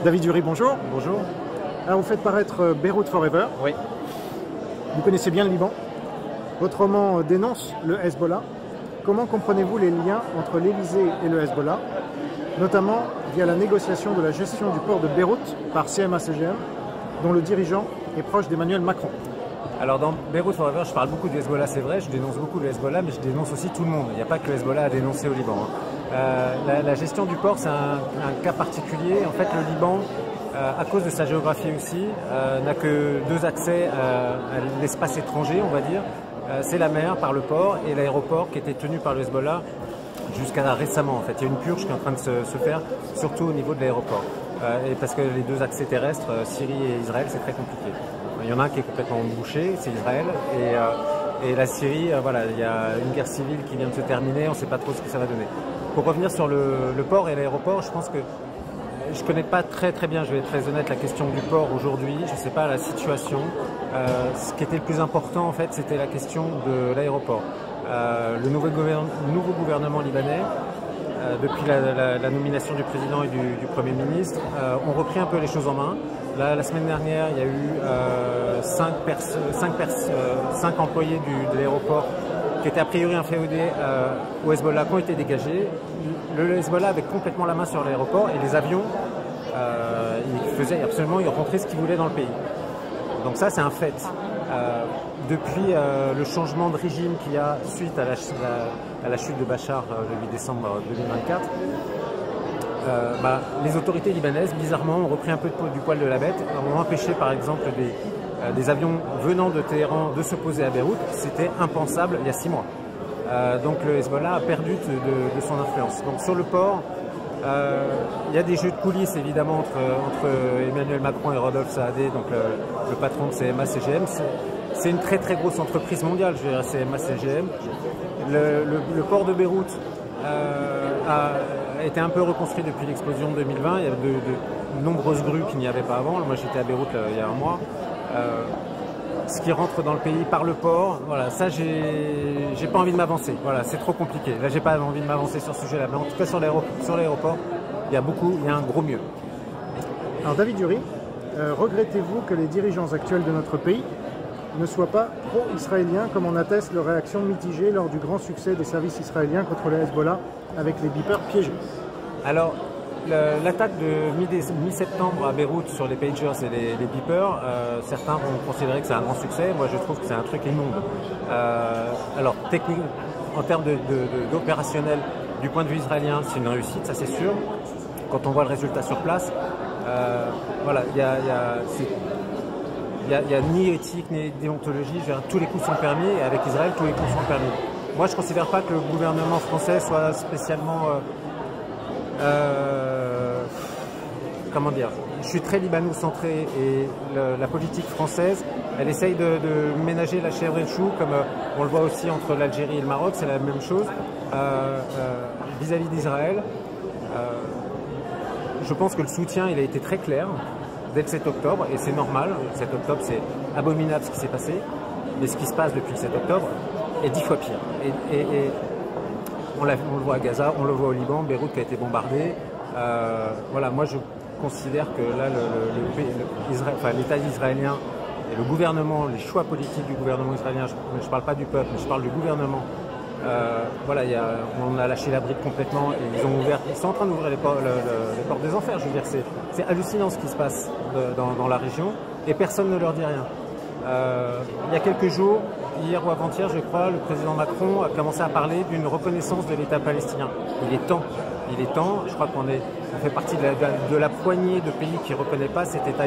David Dury, bonjour. Bonjour. Alors, vous faites paraître Beyrouth Forever. Oui. Vous connaissez bien le Liban. Votre roman dénonce le Hezbollah. Comment comprenez-vous les liens entre l'Élysée et le Hezbollah, notamment via la négociation de la gestion du port de Beyrouth par CMA-CGM, dont le dirigeant est proche d'Emmanuel Macron? Alors dans Beyrouth Forever, je parle beaucoup du Hezbollah, c'est vrai, je dénonce beaucoup le Hezbollah, mais je dénonce aussi tout le monde. Il n'y a pas que le Hezbollah à dénoncer au Liban. La gestion du port, c'est un cas particulier. En fait, le Liban, à cause de sa géographie aussi, n'a que deux accès à l'espace étranger, on va dire. C'est la mer par le port et l'aéroport qui était tenu par le Hezbollah jusqu'à récemment. En fait, il y a une purge qui est en train de se faire, surtout au niveau de l'aéroport. Et parce que les deux accès terrestres, Syrie et Israël, c'est très compliqué. Il y en a un qui est complètement bouché, c'est Israël, et la Syrie, voilà, il y a une guerre civile qui vient de se terminer, on ne sait pas trop ce que ça va donner. Pour revenir sur le port et l'aéroport, je pense que je ne connais pas très bien, je vais être très honnête, la question du port aujourd'hui, je ne sais pas la situation. Ce qui était le plus important, en fait, c'était la question de l'aéroport. Le nouveau gouvernement libanais, depuis la nomination du président et du Premier ministre, ont repris un peu les choses en main. Là, la semaine dernière, il y a eu 5 employés de l'aéroport qui étaient a priori inféodés au Hezbollah, qui ont été dégagés. Le Hezbollah avait complètement la main sur l'aéroport et les avions, ils rentraient ce qu'ils voulaient dans le pays. Donc ça, c'est un fait. Depuis le changement de régime qu'il y a suite à la chute de Bachar le 8 décembre 2024, les autorités libanaises, bizarrement, ont repris un peu du poil de la bête, ont empêché par exemple des avions venant de Téhéran de se poser à Beyrouth. C'était impensable il y a 6 mois. Donc le Hezbollah a perdu de son influence. Donc sur le port, il y a des jeux de coulisses évidemment entre Emmanuel Macron et Rodolphe Saadé, donc le patron de CMA-CGM. C'est une très grosse entreprise mondiale, je dirais, CMA-CGM. Le port de Beyrouth a été un peu reconstruit depuis l'explosion de 2020. Il y avait de nombreuses grues qu'il n'y avait pas avant. Moi j'étais à Beyrouth il y a un mois. Ce qui rentre dans le pays par le port, voilà, ça j'ai pas envie de m'avancer. Voilà, c'est trop compliqué. Là j'ai pas envie de m'avancer sur ce sujet-là. Mais en tout cas sur l'aéroport, il y a un gros mieux. Alors David Dury, regrettez-vous que les dirigeants actuels de notre pays ne soient pas pro-israéliens, comme en atteste leur réaction mitigée lors du grand succès des services israéliens contre le Hezbollah avec les beepers piégés? Alors, l'attaque de mi-septembre à Beyrouth sur les pagers et les beepers, certains vont considérer que c'est un grand succès. Moi, je trouve que c'est un truc immonde. Alors, technique, en termes d'opérationnel, du point de vue israélien, c'est une réussite, ça c'est sûr. Quand on voit le résultat sur place, voilà, il n'y a ni éthique ni déontologie. Tous les coups sont permis, et avec Israël, tous les coups sont permis. Moi, je ne considère pas que le gouvernement français soit spécialement... comment dire, je suis très libano-centré et la politique française, elle essaye de ménager la chèvre et le chou, comme on le voit aussi entre l'Algérie et le Maroc, c'est la même chose vis-à-vis d'Israël. Je pense que le soutien, il a été très clair dès le 7 octobre, et c'est normal. Le 7 octobre, c'est abominable ce qui s'est passé, mais ce qui se passe depuis le 7 octobre est 10 fois pire. Et on le voit à Gaza, on le voit au Liban, Beyrouth qui a été bombardé. Voilà, moi je considère que là, l'État israélien et le gouvernement, les choix politiques du gouvernement israélien, je ne parle pas du peuple, mais je parle du gouvernement. Voilà, on a lâché la bride complètement et ils sont en train d'ouvrir les portes des enfers. Je veux dire, c'est hallucinant ce qui se passe dans la région et personne ne leur dit rien. Il y a quelques jours, hier ou avant-hier, je crois, le président Macron a commencé à parler d'une reconnaissance de l'État palestinien. Il est temps. Je crois qu'on fait partie de la poignée de pays qui ne reconnaît pas cet État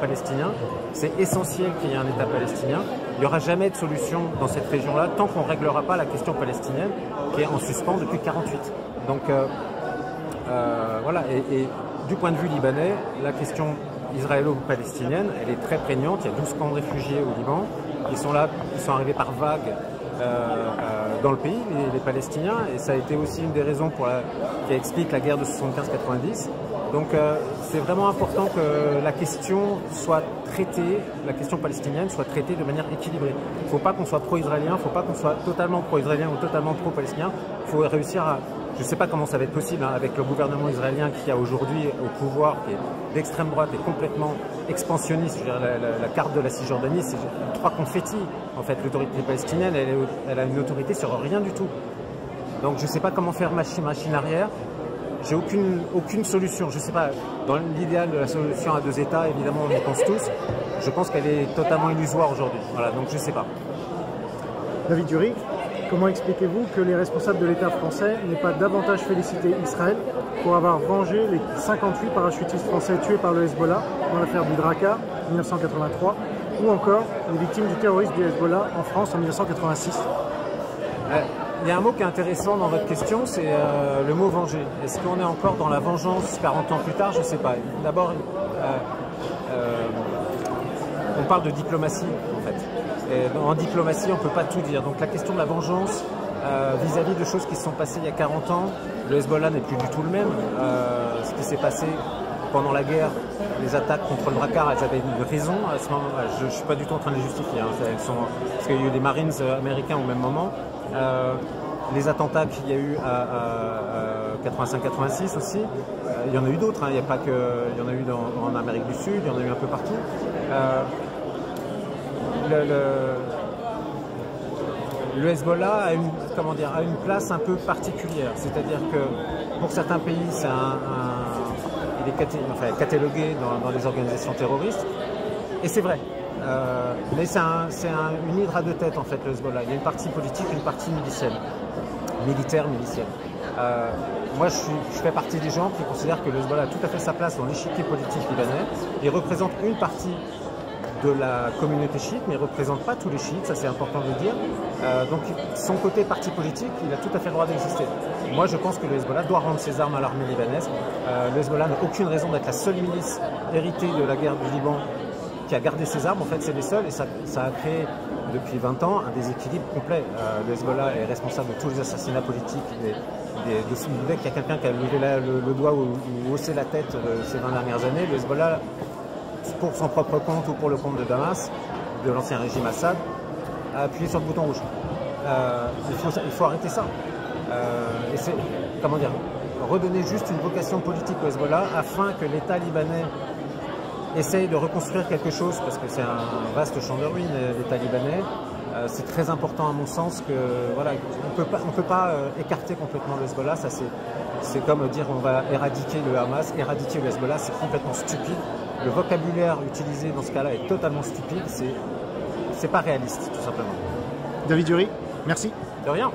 palestinien. C'est essentiel qu'il y ait un État palestinien. Il n'y aura jamais de solution dans cette région-là tant qu'on ne réglera pas la question palestinienne qui est en suspens depuis 1948. Donc voilà, et du point de vue libanais, la question israélo-palestinienne, elle est très prégnante. Il y a 12 camps de réfugiés au Liban. Ils sont là, ils sont arrivés par vagues dans le pays, les Palestiniens, et ça a été aussi une des raisons qui explique la guerre de 75-90. Donc c'est vraiment important que la question soit traitée, la question palestinienne soit traitée de manière équilibrée. Il ne faut pas qu'on soit pro-israélien, il ne faut pas qu'on soit totalement pro-israélien ou totalement pro-palestinien. Il faut réussir à Je ne sais pas comment ça va être possible hein, avec le gouvernement israélien qui a aujourd'hui au pouvoir, qui est d'extrême droite et complètement expansionniste. Je veux dire, la carte de la Cisjordanie, c'est 3 confettis. En fait, l'autorité palestinienne, elle a une autorité sur rien du tout. Donc je ne sais pas comment faire machine arrière. J'ai aucune solution. Je ne sais pas, dans l'idéal de la solution à 2 États, évidemment, on y pense tous. Je pense qu'elle est totalement illusoire aujourd'hui. Voilà, donc je ne sais pas. David Dury, comment expliquez-vous que les responsables de l'État français n'aient pas davantage félicité Israël pour avoir vengé les 58 parachutistes français tués par le Hezbollah dans l'affaire du Drakkar 1983 ou encore les victimes du terrorisme du Hezbollah en France en 1986? Il y a un mot qui est intéressant dans votre question, c'est le mot venger. Est-ce qu'on est encore dans la vengeance 40 ans plus tard? Je ne sais pas. D'abord, on parle de diplomatie en fait. Et en diplomatie, on ne peut pas tout dire. Donc la question de la vengeance vis-à-vis de choses qui se sont passées il y a 40 ans, le Hezbollah n'est plus du tout le même. Ce qui s'est passé pendant la guerre, les attaques contre le Drakkar, elles avaient une raison. À ce moment, je ne suis pas du tout en train de les justifier. Hein. Parce qu'il y a eu des Marines américains au même moment. Les attentats qu'il y a eu à 85-86 aussi, il y en a eu d'autres. Hein. Il n'y a pas que, il y en a eu en Amérique du Sud, il y en a eu un peu partout. Le Hezbollah a une place un peu particulière, c'est-à-dire que pour certains pays, il est catalogué dans les organisations terroristes, et c'est vrai. Mais c'est une hydre à 2 têtes en fait, le Hezbollah. Il y a une partie politique, une partie milicienne, militaire. Moi, je fais partie des gens qui considèrent que le Hezbollah a tout à fait sa place dans l'échiquier politique libanais. Il représente une partie de la communauté chiite, mais il ne représente pas tous les chiites, ça c'est important de le dire. Donc son côté parti politique, il a tout à fait le droit d'exister. Moi je pense que le Hezbollah doit rendre ses armes à l'armée libanaise. Le Hezbollah n'a aucune raison d'être la seule milice héritée de la guerre du Liban qui a gardé ses armes, en fait c'est les seuls, et ça a créé depuis 20 ans un déséquilibre complet. Le Hezbollah est responsable de tous les assassinats politiques, dès qu'il y a quelqu'un qui a levé le doigt ou haussé la tête ces 20 dernières années, le Hezbollah, pour son propre compte ou pour le compte de Damas, de l'ancien régime Assad, a appuyé sur le bouton rouge. Il faut arrêter ça. Et c'est, comment dire, redonner juste une vocation politique au Hezbollah afin que l'État libanais essaye de reconstruire quelque chose, parce que c'est un vaste champ de ruines, l'État libanais. C'est très important à mon sens que voilà, on peut pas écarter complètement le Hezbollah. Ça c'est comme dire on va éradiquer le Hamas, éradiquer le Hezbollah, c'est complètement stupide. Le vocabulaire utilisé dans ce cas-là est totalement stupide. C'est pas réaliste, tout simplement. David Dury, merci. De rien.